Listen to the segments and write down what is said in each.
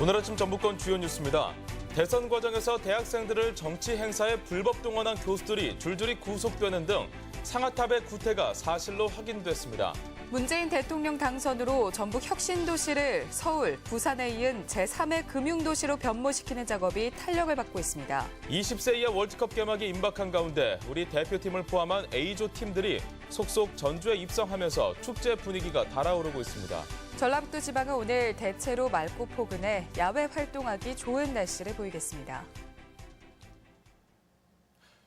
오늘 아침 전북권 주요 뉴스입니다. 대선 과정에서 대학생들을 정치 행사에 불법 동원한 교수들이 줄줄이 구속되는 등 상하탑의 구태가 사실로 확인됐습니다. 문재인 대통령 당선으로 전북 혁신도시를 서울, 부산에 이은 제3의 금융도시로 변모시키는 작업이 탄력을 받고 있습니다. 20세 이하 월드컵 개막이 임박한 가운데 우리 대표팀을 포함한 A조 팀들이 속속 전주에 입성하면서 축제 분위기가 달아오르고 있습니다. 전라북도 지방은 오늘 대체로 맑고 포근해 야외 활동하기 좋은 날씨를 보이겠습니다.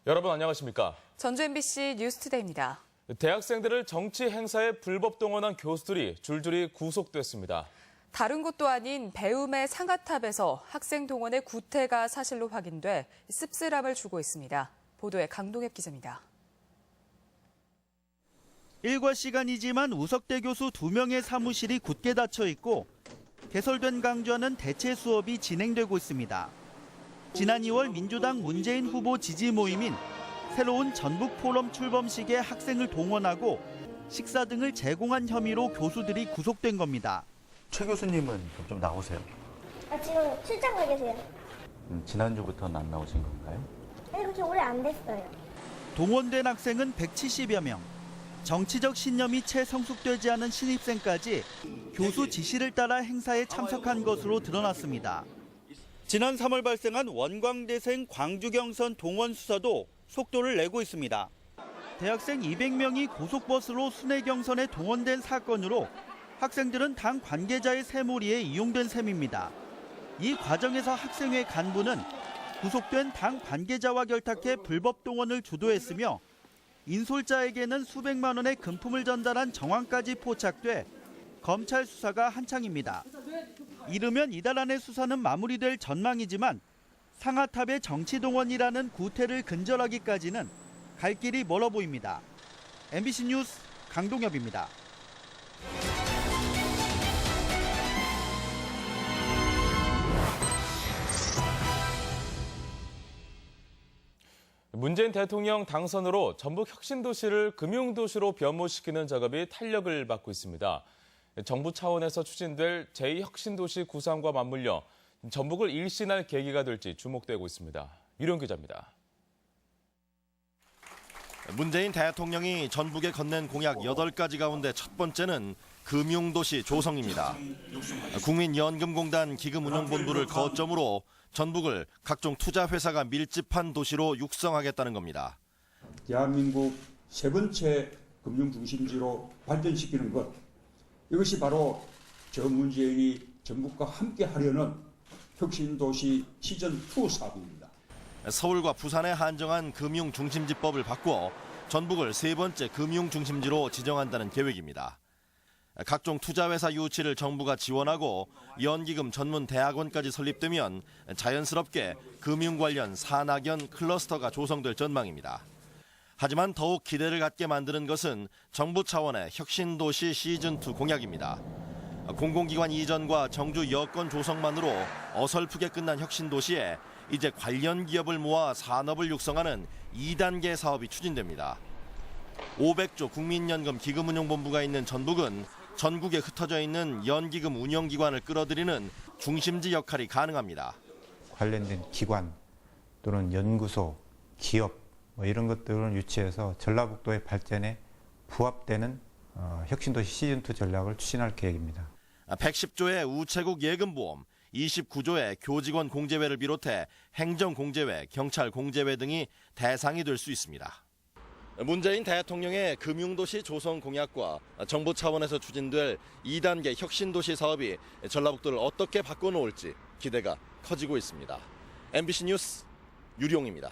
여러분 안녕하십니까? 전주 MBC 뉴스투데이입니다. 대학생들을 정치 행사에 불법 동원한 교수들이 줄줄이 구속됐습니다. 다른 곳도 아닌 배움의 상하탑에서 학생 동원의 구태가 사실로 확인돼 씁쓸함을 주고 있습니다. 보도에 강동엽 기자입니다. 일과 시간이지만 우석대 교수 2명의 사무실이 굳게 닫혀 있고 개설된 강좌는 대체 수업이 진행되고 있습니다. 지난 2월 민주당 문재인 후보 지지 모임인 새로운 전북 포럼 출범식에 학생을 동원하고 식사 등을 제공한 혐의로 교수들이 구속된 겁니다. 최 교수님은 좀 나오세요? 지금 출장 가 계세요. 지난주부터는 안 나오신 건가요? 아니, 그렇게 오래 안 됐어요. 동원된 학생은 170여 명. 정치적 신념이 채 성숙되지 않은 신입생까지 교수 지시를 따라 행사에 참석한 것으로 드러났습니다. 지난 3월 발생한 원광대생 광주경선 동원 수사도 속도를 내고 있습니다. 대학생 200명이 고속버스로 순회경선에 동원된 사건으로 학생들은 당 관계자의 새몰이에 이용된 셈입니다. 이 과정에서 학생회 간부는 구속된 당 관계자와 결탁해 불법 동원을 주도했으며 인솔자에게는 수백만 원의 금품을 전달한 정황까지 포착돼 검찰 수사가 한창입니다. 이르면 이달 안에 수사는 마무리될 전망이지만 상하탑의 정치동원이라는 구태를 근절하기까지는 갈 길이 멀어 보입니다. MBC 뉴스 강동엽입니다. 문재인 대통령 당선으로 전북 혁신도시를 금융도시로 변모시키는 작업이 탄력을 받고 있습니다. 정부 차원에서 추진될 제2혁신도시 구상과 맞물려 전북을 일신할 계기가 될지 주목되고 있습니다. 유령 기자입니다. 문재인 대통령이 전북에 건넨 공약 8가지 가운데 첫 번째는 금융도시 조성입니다. 국민연금공단 기금운용본부를 거점으로 전북을 각종 투자회사가 밀집한 도시로 육성하겠다는 겁니다. 대한민국 세 번째 금융중심지로 발전시키는 것, 이것이 바로 저 문재인이 전북과 함께 하려는 혁신도시 시즌2 사업입니다. 서울과 부산에 한정한 금융중심지법을 바꾸어 전북을 세 번째 금융중심지로 지정한다는 계획입니다. 각종 투자회사 유치를 정부가 지원하고 연기금 전문 대학원까지 설립되면 자연스럽게 금융 관련 산학연 클러스터가 조성될 전망입니다. 하지만 더욱 기대를 갖게 만드는 것은 정부 차원의 혁신도시 시즌2 공약입니다. 공공기관 이전과 정주 여건 조성만으로 어설프게 끝난 혁신도시에 이제 관련 기업을 모아 산업을 육성하는 2단계 사업이 추진됩니다. 500조 국민연금 기금운용본부가 있는 전북은 전국에 흩어져 있는 연기금 운영기관을 끌어들이는 중심지 역할이 가능합니다. 관련된 기관 또는 연구소, 기업 이런 것들을 유치해서 전라북도의 발전에 부합되는 혁신도시 시즌2 전략을 추진할 계획입니다. 110조의 우체국 예금보험, 29조의 교직원 공제회를 비롯해 행정공제회, 경찰 공제회 등이 대상이 될 수 있습니다. 문재인 대통령의 금융도시 조성 공약과 정부 차원에서 추진될 2단계 혁신도시 사업이 전라북도를 어떻게 바꿔놓을지 기대가 커지고 있습니다. MBC 뉴스 유룡입니다.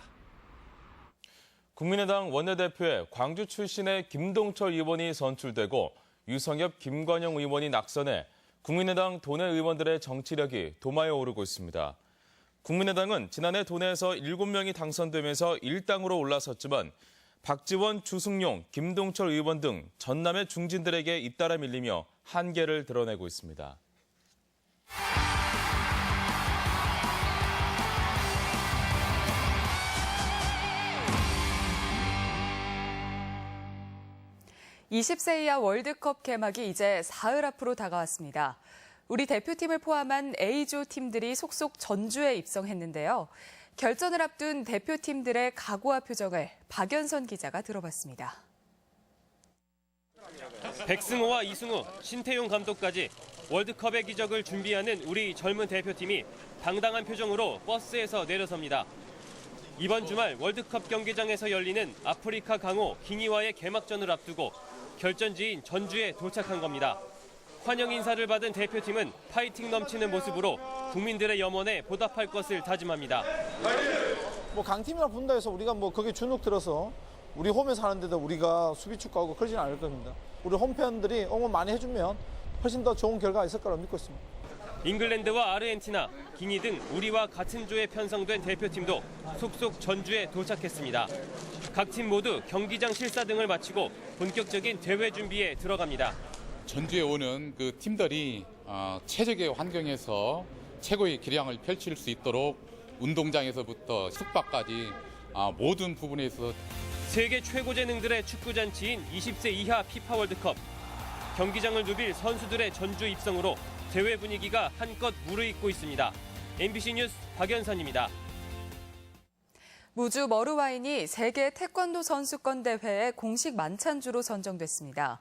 국민의당 원내대표에 광주 출신의 김동철 의원이 선출되고 유성엽, 김관영 의원이 낙선해 국민의당 도내 의원들의 정치력이 도마에 오르고 있습니다. 국민의당은 지난해 도내에서 7명이 당선되면서 1당으로 올라섰지만 박지원, 주승용, 김동철 의원 등 전남의 중진들에게 잇따라 밀리며 한계를 드러내고 있습니다. (20세) 이하 월드컵 개막이 이제 사흘 앞으로 다가왔습니다. 우리 대표팀을 포함한 A조 팀들이 속속 전주에 입성했는데요. 결전을 앞둔 대표팀들의 각오와 표정을 박연선 기자가 들어봤습니다. 백승호와 이승우, 신태용 감독까지 월드컵의 기적을 준비하는 우리 젊은 대표팀이 당당한 표정으로 버스에서 내려섭니다. 이번 주말 월드컵 경기장에서 열리는 아프리카 강호 기니와의 개막전을 앞두고 결전지인 전주에 도착한 겁니다. 환영 인사를 받은 대표팀은 파이팅 넘치는 모습으로 국민들의 염원에 보답할 것을 다짐합니다. 강팀이랑 붙는다 해서 우리가 거기에 주눅 들어서 우리 홈에서 하는데도 우리가 수비 축구하고 그러지는 않을 겁니다. 우리 홈팬들이 응원 많이 해주면 훨씬 더 좋은 결과가 있을 거라고 믿고 있습니다. 잉글랜드와 아르헨티나, 기니 등 우리와 같은 조에 편성된 대표팀도 속속 전주에 도착했습니다. 각 팀 모두 경기장 실사 등을 마치고 본격적인 대회 준비에 들어갑니다. 전주에 오는 그 팀들이 최적의 환경에서 최고의 기량을 펼칠 수 있도록 운동장에서부터 숙박까지 모든 부분에서 세계 최고 재능들의 축구 잔치인 20세 이하 피파 월드컵. 경기장을 누빌 선수들의 전주 입성으로 대회 분위기가 한껏 무르익고 있습니다. MBC 뉴스 박연선입니다. 무주 머루와인이 세계 태권도 선수권 대회의 공식 만찬주로 선정됐습니다.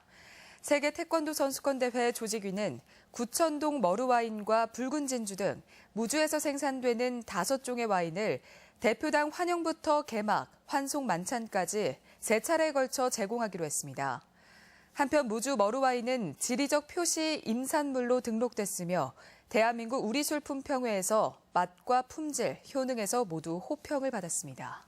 세계 태권도 선수권 대회 조직위는 구천동 머루와인과 붉은 진주 등 무주에서 생산되는 5종의 와인을 대표당 환영부터 개막, 환송 만찬까지 3차례에 걸쳐 제공하기로 했습니다. 한편 무주 머루와인은 지리적 표시 임산물로 등록됐으며 대한민국 우리술품평회에서 맛과 품질, 효능에서 모두 호평을 받았습니다.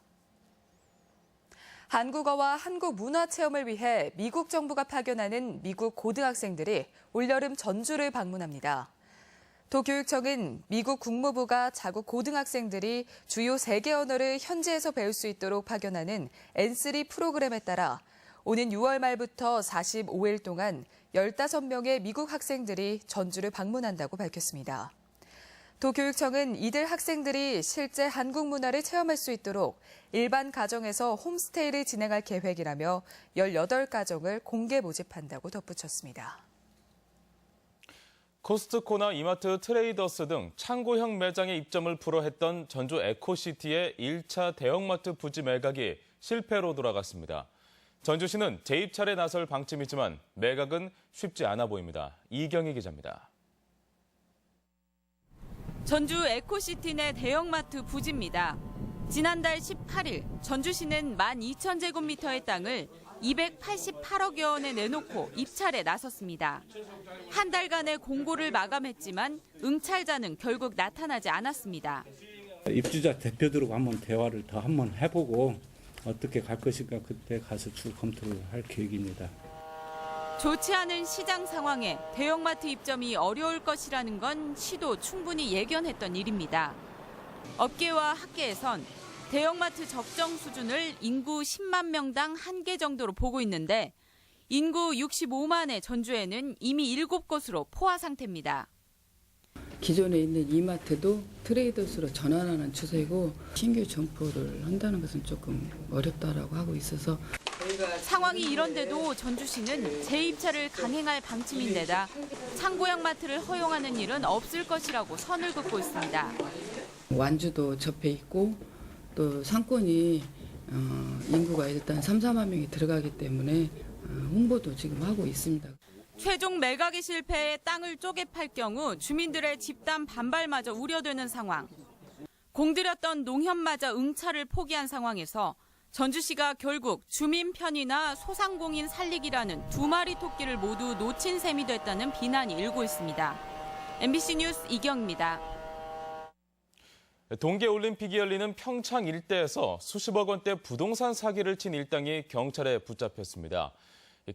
한국어와 한국 문화 체험을 위해 미국 정부가 파견하는 미국 고등학생들이 올여름 전주를 방문합니다. 도교육청은 미국 국무부가 자국 고등학생들이 주요 3개 언어를 현지에서 배울 수 있도록 파견하는 N3 프로그램에 따라 오는 6월 말부터 45일 동안 15명의 미국 학생들이 전주를 방문한다고 밝혔습니다. 도교육청은 이들 학생들이 실제 한국 문화를 체험할 수 있도록 일반 가정에서 홈스테이를 진행할 계획이라며 18가정을 공개 모집한다고 덧붙였습니다. 코스트코나 이마트 트레이더스 등 창고형 매장의 입점을 불허했던 전주 에코시티의 1차 대형마트 부지 매각이 실패로 돌아갔습니다. 전주시는 재입찰에 나설 방침이지만 매각은 쉽지 않아 보입니다. 이경희 기자입니다. 전주 에코시티 내 대형마트 부지입니다. 지난달 18일 전주시는 12,000제곱미터의 땅을 288억여 원에 내놓고 입찰에 나섰습니다. 한 달간의 공고를 마감했지만 응찰자는 결국 나타나지 않았습니다. 입주자 대표들하고 한번 대화를 더 한번 해보고 어떻게 갈 것인가 그때 가서 쭉 검토를 할 계획입니다. 좋지 않은 시장 상황에 대형마트 입점이 어려울 것이라는 건 시도 충분히 예견했던 일입니다. 업계와 학계에선 대형마트 적정 수준을 인구 10만 명당 1개 정도로 보고 있는데 인구 65만의 전주에는 이미 7곳으로 포화 상태입니다. 기존에 있는 이마트도 트레이더스로 전환하는 추세고 신규 점포를 한다는 것은 조금 어렵다라고 하고 있어서 상황이 이런데도 전주시는 재입찰을 강행할 방침인데다 창고형 마트를 허용하는 일은 없을 것이라고 선을 긋고 있습니다. 완주도 접해 있고 또 상권이 인구가 일단 3, 4만 명이 들어가기 때문에 홍보도 지금 하고 있습니다. 최종 매각이 실패해 땅을 쪼개 팔 경우 주민들의 집단 반발마저 우려되는 상황. 공들였던 농협마저 응찰을 포기한 상황에서 전주시가 결국 주민 편의나 소상공인 살리기라는 2마리 토끼를 모두 놓친 셈이 됐다는 비난이 일고 있습니다. MBC 뉴스 이경입니다. 동계올림픽이 열리는 평창 일대에서 수십억 원대 부동산 사기를 친 일당이 경찰에 붙잡혔습니다.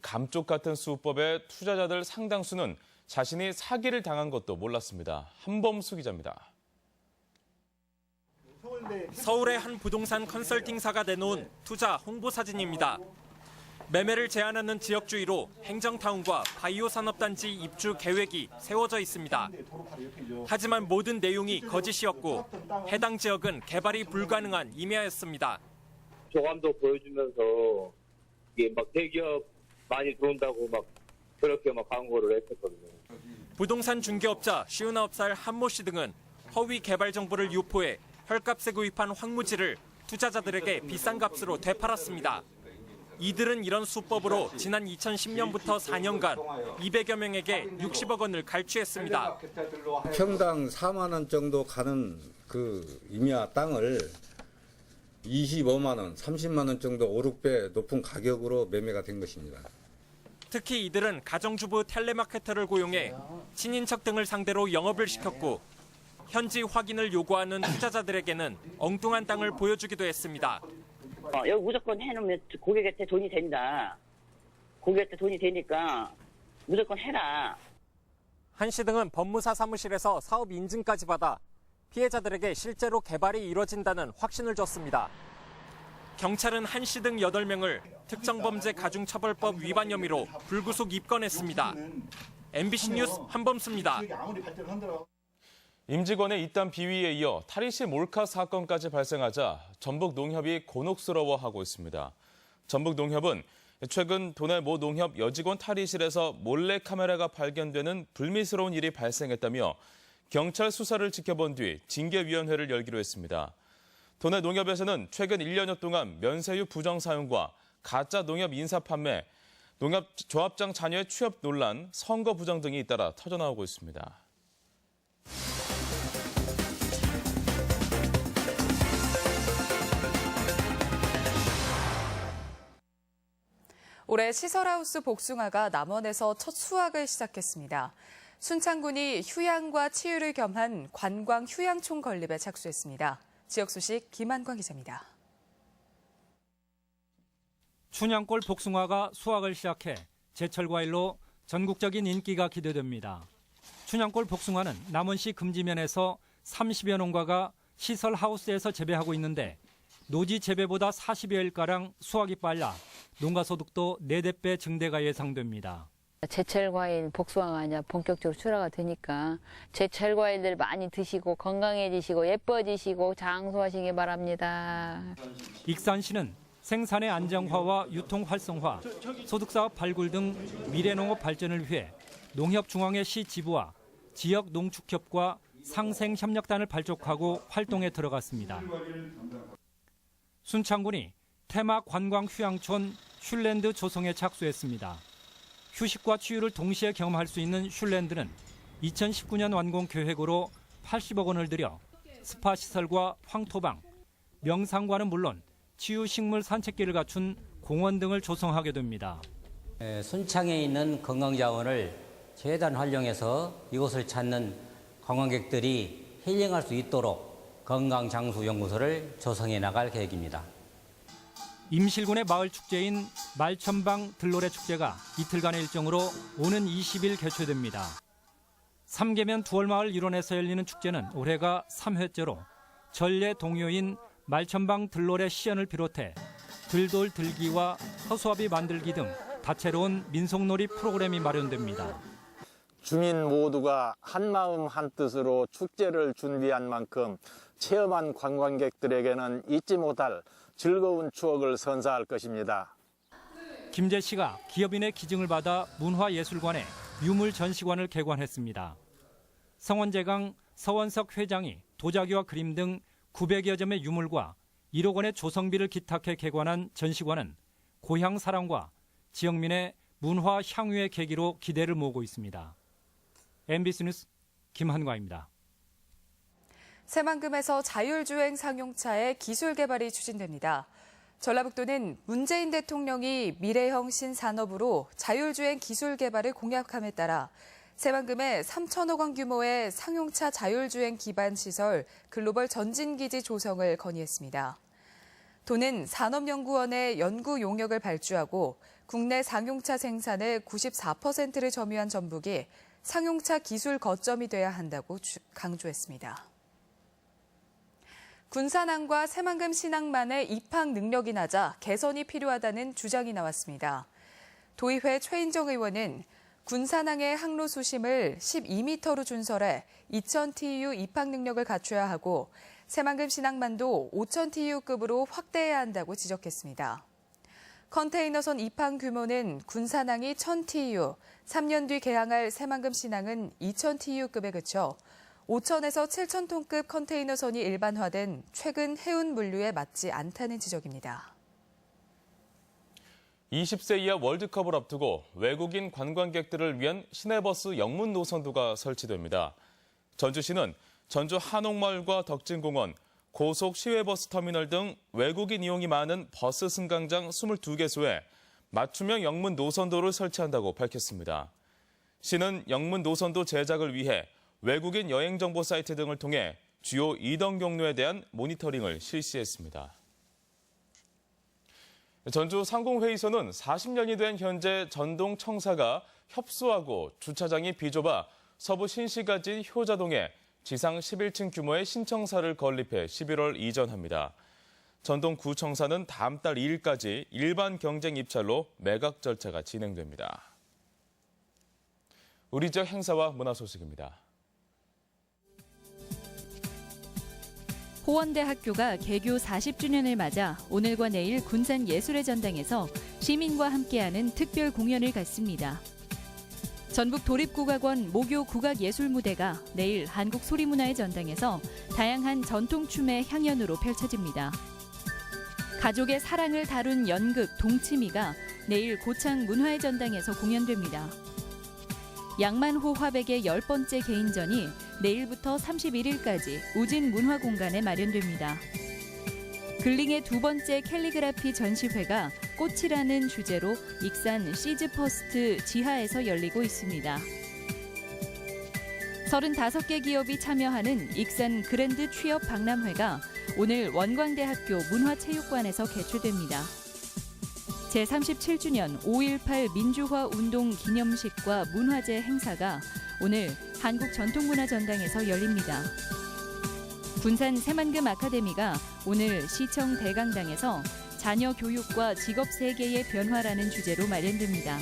감쪽 같은 수법에 투자자들 상당수는 자신이 사기를 당한 것도 몰랐습니다. 한범수 기자입니다. 서울의 한 부동산 컨설팅사가 내놓은 투자 홍보 사진입니다. 매매를 제한하는 지역주의로 행정타운과 바이오 산업단지 입주 계획이 세워져 있습니다. 하지만 모든 내용이 거짓이었고 해당 지역은 개발이 불가능한 임야였습니다. 조감도 보여주면서 이게 막 대기업 많이 들어온다고 막 그렇게 막 광고를 했었거든요. 부동산 중개업자 59살 한모 씨 등은 허위 개발 정보를 유포해 헐값에 구입한 황무지를 투자자들에게 비싼 값으로 되팔았습니다. 이들은 이런 수법으로 지난 2010년부터 4년간 200여 명에게 60억 원을 갈취했습니다. 평당 4만 원 정도 가는 그 임야 땅을 25만 원, 30만 원 정도 5, 6배 높은 가격으로 매매가 된 것입니다. 특히 이들은 가정주부 텔레마케터를 고용해 친인척 등을 상대로 영업을 시켰고 현지 확인을 요구하는 투자자들에게는 엉뚱한 땅을 보여주기도 했습니다. 여기 무조건 해놓으면 고객한테 돈이 된다. 고객한테 돈이 되니까 무조건 해라. 한 씨 등은 법무사 사무실에서 사업 인증까지 받아 피해자들에게 실제로 개발이 이뤄진다는 확신을 줬습니다. 경찰은 한 씨 등 8명을 특정범죄 가중처벌법 위반 혐의로 불구속 입건했습니다. MBC 뉴스 한범수입니다. 임직원의 이딴 비위에 이어 탈의실 몰카 사건까지 발생하자 전북농협이 곤혹스러워하고 있습니다. 전북농협은 최근 도내 모 농협 여직원 탈의실에서 몰래카메라가 발견되는 불미스러운 일이 발생했다며 경찰 수사를 지켜본 뒤 징계위원회를 열기로 했습니다. 도내 농협에서는 최근 1년여 동안 면세유 부정 사용과 가짜 농협 인사 판매, 농협 조합장 자녀의 취업 논란, 선거 부정 등이 잇따라 터져나오고 있습니다. 올해 시설하우스 복숭아가 남원에서 첫 수확을 시작했습니다. 순창군이 휴양과 치유를 겸한 관광 휴양촌 건립에 착수했습니다. 지역 소식 김한광 기자입니다. 춘향골 복숭아가 수확을 시작해 제철 과일로 전국적인 인기가 기대됩니다. 춘향골 복숭아는 남원시 금지면에서 30여 농가가 시설 하우스에서 재배하고 있는데 노지 재배보다 40여일가량 수확이 빨라 농가 소득도 4배 증대가 예상됩니다. 제철 과일 복숭아가 이제 본격적으로 출하가 되니까 제철 과일들 많이 드시고 건강해지시고 예뻐지시고 장수하시기 바랍니다. 익산시는 생산의 안정화와 유통 활성화, 소득사업 발굴 등 미래농업 발전을 위해 농협중앙회 시 지부와 지역 농축협과 상생협력단을 발족하고 활동에 들어갔습니다. 순창군이 테마 관광 휴양촌 슐랜드 조성에 착수했습니다. 휴식과 치유를 동시에 경험할 수 있는 슐랜드는 2019년 완공 계획으로 80억 원을 들여 스파 시설과 황토방, 명상과는 물론 치유식물 산책길을 갖춘 공원 등을 조성하게 됩니다. 순창에 있는 관광자원을 최대한 활용해서 이곳을 찾는 관광객들이 힐링할 수 있도록 건강장수연구소를 조성해 나갈 계획입니다. 임실군의 마을 축제인 말천방 들노래 축제가 이틀간의 일정으로 오는 20일 개최됩니다. 3계면 두월마을 일원에서 열리는 축제는 올해가 3회째로 전래 동요인 말천방 들노래 시연을 비롯해 들돌 들기와 허수아비 만들기 등 다채로운 민속놀이 프로그램이 마련됩니다. 주민 모두가 한마음 한뜻으로 축제를 준비한 만큼 체험한 관광객들에게는 잊지 못할 즐거운 추억을 선사할 것입니다. 김재 씨가 기업인의 기증을 받아 문화예술관에 유물 전시관을 개관했습니다. 성원재강 서원석 회장이 도자기와 그림 등 900여 점의 유물과 1억 원의 조성비를 기탁해 개관한 전시관은 고향 사랑과 지역민의 문화 향유의 계기로 기대를 모으고 있습니다. MBC 뉴스 김한과입니다. 새만금에서 자율주행 상용차의 기술 개발이 추진됩니다. 전라북도는 문재인 대통령이 미래형 신산업으로 자율주행 기술 개발을 공약함에 따라 새만금에 3천억 원 규모의 상용차 자율주행 기반 시설 글로벌 전진기지 조성을 건의했습니다. 도는 산업연구원의 연구 용역을 발주하고 국내 상용차 생산의 94%를 점유한 전북이 상용차 기술 거점이 돼야 한다고 강조했습니다. 군산항과 새만금 신항만의 입항 능력이 낮아 개선이 필요하다는 주장이 나왔습니다. 도의회 최인정 의원은 군산항의 항로 수심을 12m로 준설해 2000TU 입항 능력을 갖춰야 하고 새만금 신항만도 5000TU급으로 확대해야 한다고 지적했습니다. 컨테이너선 입항 규모는 군산항이 1000TEU, 3년 뒤 개항할 새만금 신항은 2000TEU급에 그쳐 5,000에서 7,000톤급 컨테이너선이 일반화된 최근 해운 물류에 맞지 않다는 지적입니다. 20세 이하 월드컵을 앞두고 외국인 관광객들을 위한 시내버스 영문 노선도가 설치됩니다. 전주시는 전주 한옥마을과 덕진공원, 고속 시외버스 터미널 등 외국인 이용이 많은 버스 승강장 22개소에 맞춤형 영문 노선도를 설치한다고 밝혔습니다. 시는 영문 노선도 제작을 위해 외국인 여행 정보 사이트 등을 통해 주요 이동 경로에 대한 모니터링을 실시했습니다. 전주 상공회의소는 40년이 된 현재 전동 청사가 협소하고 주차장이 비좁아 서부 신시가지 효자동에 지상 11층 규모의 신청사를 건립해 11월 이전합니다. 전동 구청사는 다음 달 2일까지 일반 경쟁 입찰로 매각 절차가 진행됩니다. 우리 지역 행사와 문화 소식입니다. 호원대학교가 개교 40주년을 맞아 오늘과 내일 군산 예술의 전당에서 시민과 함께하는 특별 공연을 갖습니다. 전북 도립국악원 모교 국악예술무대가 내일 한국소리문화의 전당에서 다양한 전통춤의 향연으로 펼쳐집니다. 가족의 사랑을 다룬 연극 동치미가 내일 고창 문화의 전당에서 공연됩니다. 양만호 화백의 10번째 개인전이 내일부터 31일까지 우진 문화공간에 마련됩니다. 글링의 2번째 캘리그라피 전시회가 꽃이라는 주제로 익산 시즈퍼스트 지하에서 열리고 있습니다. 35개 기업이 참여하는 익산 그랜드 취업 박람회가 오늘 원광대학교 문화체육관에서 개최됩니다. 제37주년 5.18 민주화 운동 기념식과 문화제 행사가 오늘 한국전통문화전당에서 열립니다. 군산 새만금 아카데미가 오늘 시청 대강당에서 자녀 교육과 직업 세계의 변화라는 주제로 마련됩니다.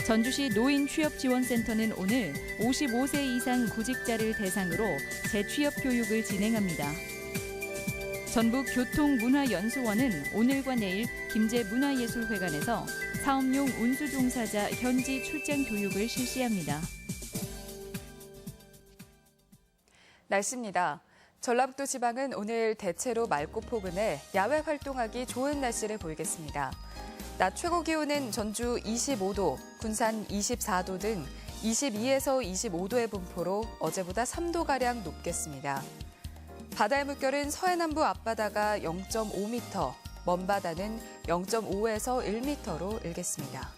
전주시 노인취업지원센터는 오늘 55세 이상 구직자를 대상으로 재취업 교육을 진행합니다. 전북교통문화연수원은 오늘과 내일 김제문화예술회관에서 사업용 운수종사자 현지 출장 교육을 실시합니다. 날씨입니다. 전라북도 지방은 오늘 대체로 맑고 포근해 야외 활동하기 좋은 날씨를 보이겠습니다. 낮 최고 기온은 전주 25도, 군산 24도 등 22에서 25도의 분포로 어제보다 3도가량 높겠습니다. 바다의 물결은 서해남부 앞바다가 0.5m, 먼바다는 0.5에서 1m로 일겠습니다.